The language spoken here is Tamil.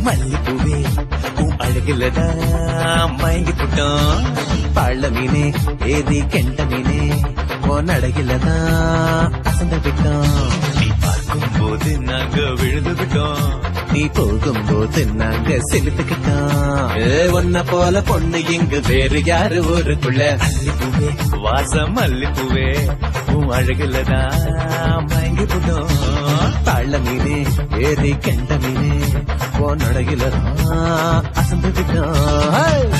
மல்லிப்பூவே உன் அழகிலடா மயங்கி புட்டோம். பள்ள மீனே ஏதி கெண்ட மீனே உன் அழகிலதான் அசந்து விட்டோம். நீ பார்க்கும் போது நாங்க விழுந்து விட்டோம், நீ போகும்போது நாங்க செலுத்துக்கிட்டோம். ஒன்ன போல பொண்ணு இங்கு வேறு யாரு ஊருக்குள்ள. மல்லிப்பூவே வாசம் மல்லிப்பூவே உன் அழகுலதான் மயங்கி புட்டோம். பள்ள மீனே ஏதி கெண்ட மீனே உன் அழகிலதான் அசந்து விட்டோம்.